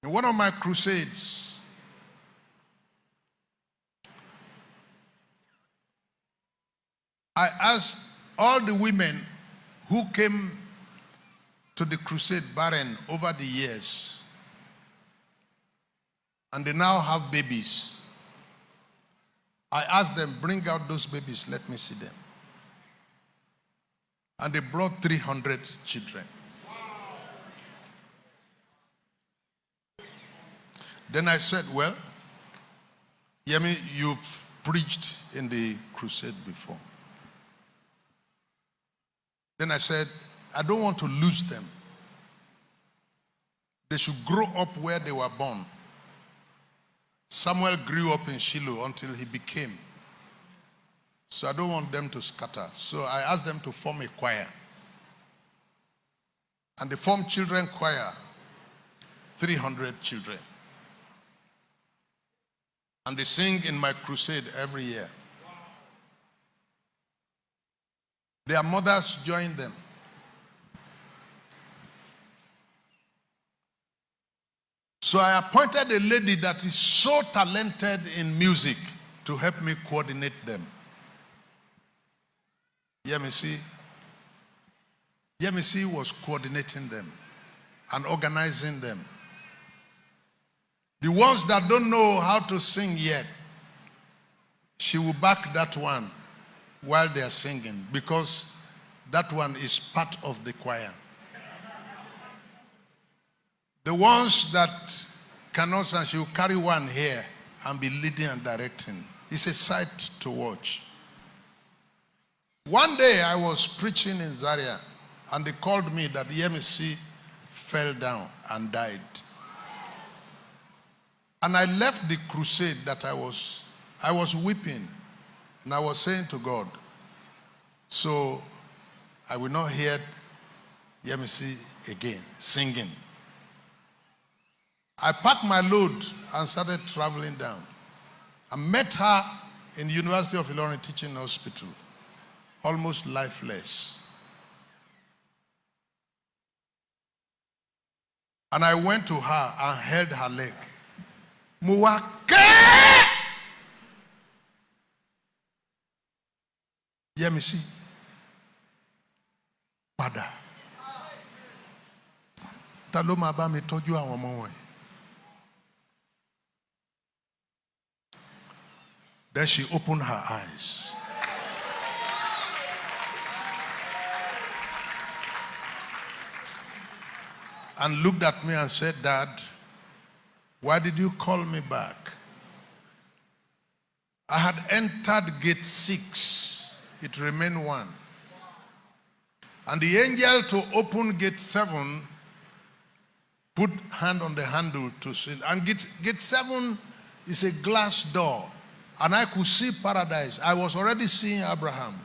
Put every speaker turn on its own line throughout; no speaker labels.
In one of my crusades, I asked all the women who came to the crusade barren over the years, and they now have babies. I asked them, bring out those babies, let me see them. And they brought 300 children. Then I said, well, Yemi, you've preached in the crusade before. Then I said, I don't want to lose them. They should grow up where they were born. Samuel grew up in Shiloh until he became. So I don't want them to scatter. So I asked them to form a choir. And they formed children choir, 300 children. And they sing in my crusade every year. Their mothers join them. So I appointed a lady that is so talented in music to help me coordinate them. Yemisi was coordinating them and organizing them. The ones that don't know how to sing yet, she will back that one while they are singing, because that one is part of the choir. The ones that cannot sing, she will carry one here and be leading and directing. It's a sight to watch. One day I was preaching in Zaria, and they called me that Yemisi fell down and died. And I left the crusade that I was weeping, and I was saying to God, so I will not hear Yemisi again singing. I packed my load and started traveling down. I met her in the University of Ilorin Teaching Hospital, almost lifeless. And I went to her and held her leg. Muwake! Yemisi. Padà. Ta ló máa bá mi tọ́jú àwọn ọmọ wọ̀nyí? Then she opened her eyes. And looked at me and said, Dad, why did you call me back? I had entered gate 6. It remained 1. And the angel to open gate 7 put hand on the handle to see. And gate 7 is a glass door. And I could see paradise. I was already seeing Abraham.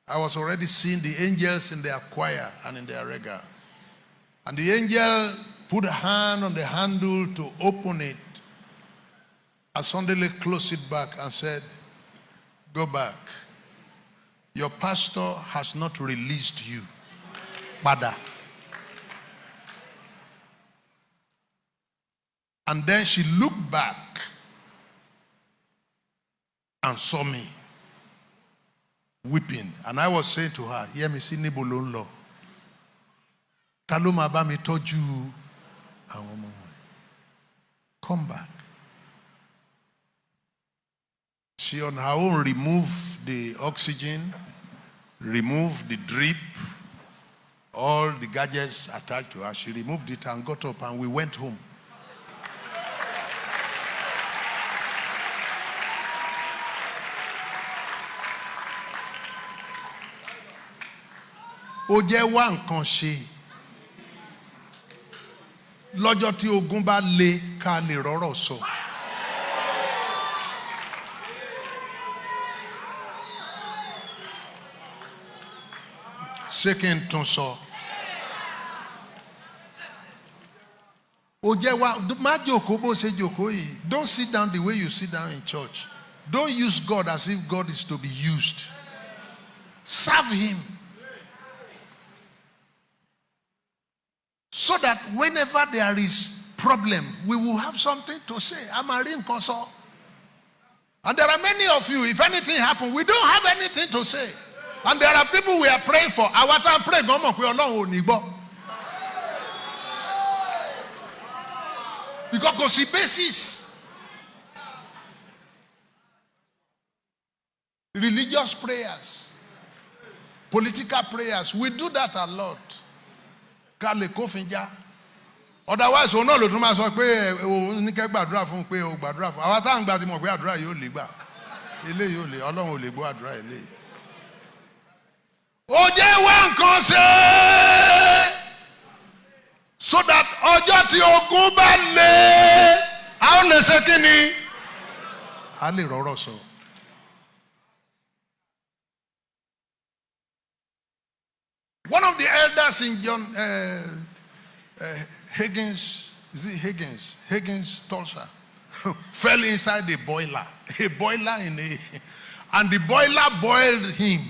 I was already seeing the angels in their choir and in their regal. And the angel put a hand on the handle to open it. I suddenly closed it back and said, go back. Your pastor has not released you. Bada. And then she looked back and saw me weeping. And I was saying to her, Yemisi níbo ló ń lọ? Ta ló máa bá mi tọ́jú àwọn ọmọ wọ̀nyí? Come back. She on her own removed the oxygen, removed the drip, all the gadgets attached to her. She removed it and got up, and we went home. Ó jẹ́ wá nǹkan ṣe. Lọ́jọ́ tí ogun bá le ká lè rọ́rọ̀ sọ. Ṣé kí n tún sọ? Ó jẹ́ wá, má jókòó bó ṣe jókòó yìí. Don't sit down the way you sit down in church. Don't use God as if God is to be used. Serve Him. So that whenever there is problem, we will have something to say. I'm a ring console. And there are many of you, if anything happens, we don't have anything to say. And there are people we are praying for. Our time pray, because go see basis. Religious prayers, political prayers, we do that a lot. Otherwise, we no lo tún máa sọ pé o ní kẹ́ gbàdúrà fún pé o gbàdúrà fún. Àwa tá ń gbà tí mọ̀ pé àdúrà yóò lè gbà. Eléyìí ò lè, Ọlọ́run ò lè gbọ́ àdúrà eléyìí. Ó jẹ́ wá nǹkan ṣe so that ọjọ́ tí ogun bá lé, a ó lè ṣe kí ni? A lè rọ́rọ̀ sọ. One of the elders in John Higgins, is it Higgins? Higgins Tulsa fell inside a boiler and the boiler boiled him.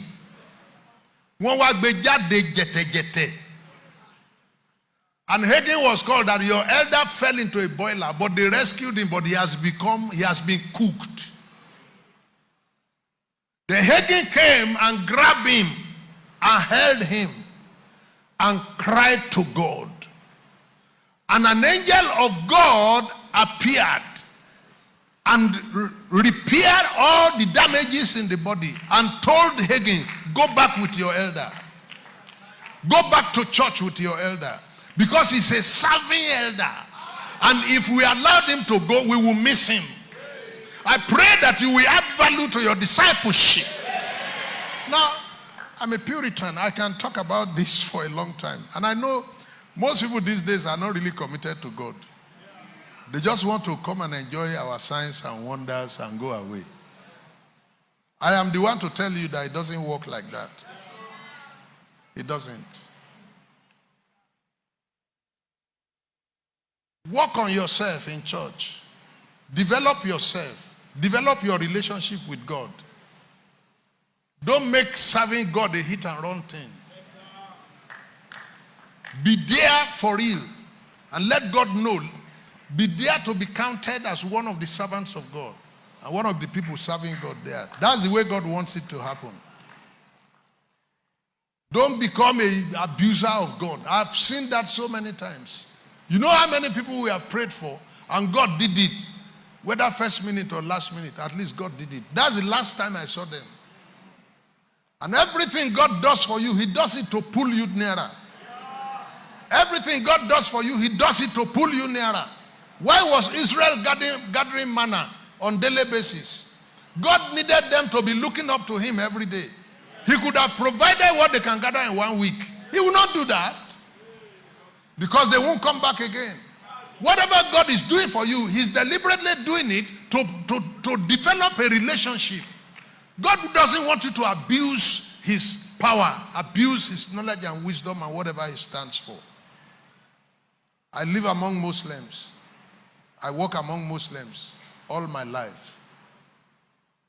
Wọ́n wá gbé jáde jẹ̀tẹ̀jẹ̀tẹ̀. And Higgins was called that your elder fell into a boiler, but they rescued him, but he has been cooked. The Higgins came and grabbed him and held him and cried to God. And an angel of God appeared and repaired all the damages in the body and told Higgins, go back with your elder. Go back to church with your elder. Because he's a serving elder. And if we allowed him to go, we will miss him. I pray that you will add value to your discipleship. Now, I'm a Puritan. I can talk about this for a long time. And I know most people these days are not really committed to God. They just want to come and enjoy our signs and wonders and go away. I am the one to tell you that it doesn't work like that. It doesn't. Work on yourself in church. Develop yourself. Develop your relationship with God. Don't make serving God a hit and run thing. Be there for real and let God know. Be there to be counted as one of the servants of God and one of the people serving God there. That's the way God wants it to happen. Don't become an abuser of God. I've seen that so many times. You know how many people we have prayed for and God did it, whether first minute or last minute, at least God did it. That's the last time I saw them. And everything God does for you, he does it to pull you nearer. Everything God does for you, he does it to pull you nearer. Why was Israel gathering manna on daily basis? God needed them to be looking up to him every day. He could have provided what they can gather in 1 week. He will not do that because they won't come back again. Whatever God is doing for you, he's deliberately doing it to develop a relationship. God doesn't want you to abuse his power, abuse his knowledge and wisdom and whatever he stands for. I live among Muslims. I work among Muslims all my life.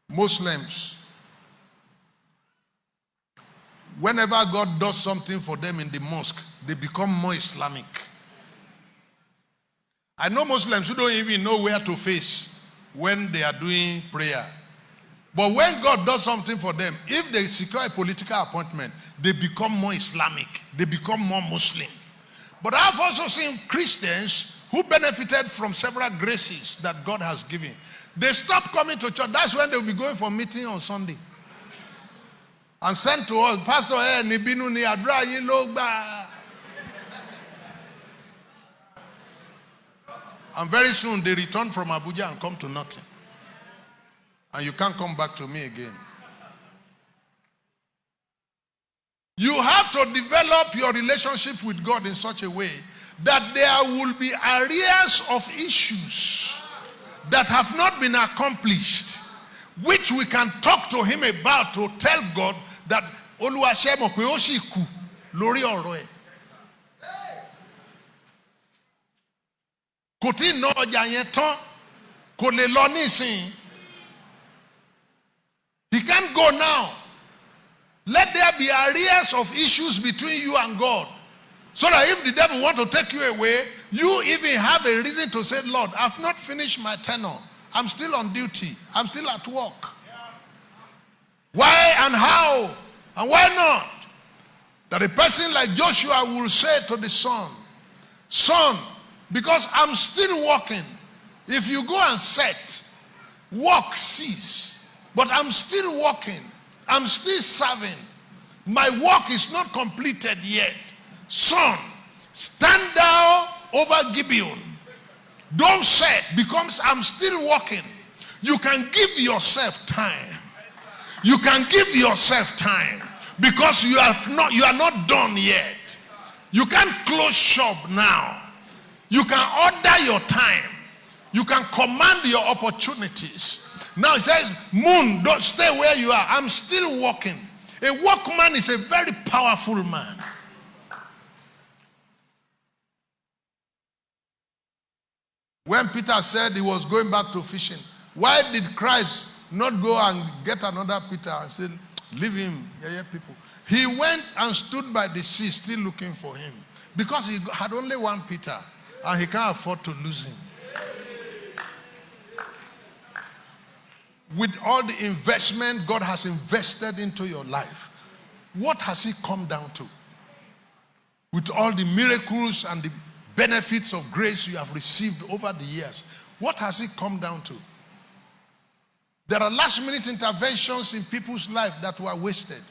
Muslims, whenever God does something for them in the mosque, they become more Islamic. I know Muslims who don't even know where to face when they are doing prayer. But when God does something for them, if they secure a political appointment, they become more Islamic. They become more Muslim. But I've also seen Christians who benefited from several graces that God has given. They stopped coming to church. That's when they'll be going for meeting on Sunday. And sent to us, Pastor, nibinu ni adra yin lo gba. And very soon they return from Abuja and come to nothing. And you can't come back to me again. You have to develop your relationship with God in such a way that there will be areas of issues that have not been accomplished, which we can talk to him about to tell God that Oluwasemo pe o si ku lórí ọ̀rọ̀ ẹ̀. Kò tí ná ọjà yẹn tán, kò lè lọ nísìn. He can't go now. Let there be areas of issues between you and God. So that if the devil wants to take you away, You even have a reason to say, Lord, I've not finished my tenure. I'm still on duty. I'm still at work. Why and how and why not? That a person like Joshua will say to the son, son, because I'm still working. If you go and set, work cease. But I'm still working. I'm still serving. My work is not completed yet. Son, stand down over Gibeon. Don't set because I'm still working. You can give yourself time. You can give yourself time because you are not done yet. You can't close shop now. You can order your time. You can command your opportunities. Now it says, moon, don't stay where you are. I'm still working. A workman is a very powerful man. When Peter said he was going back to fishing, why did Christ not go and get another Peter and say, leave him, people? He went and stood by the sea still looking for him because he had only one Peter and he can't afford to lose him. With all the investment God has invested into your life, what has it come down to? With all the miracles and the benefits of grace you have received over the years, what has it come down to? There are last-minute interventions in people's life that were wasted.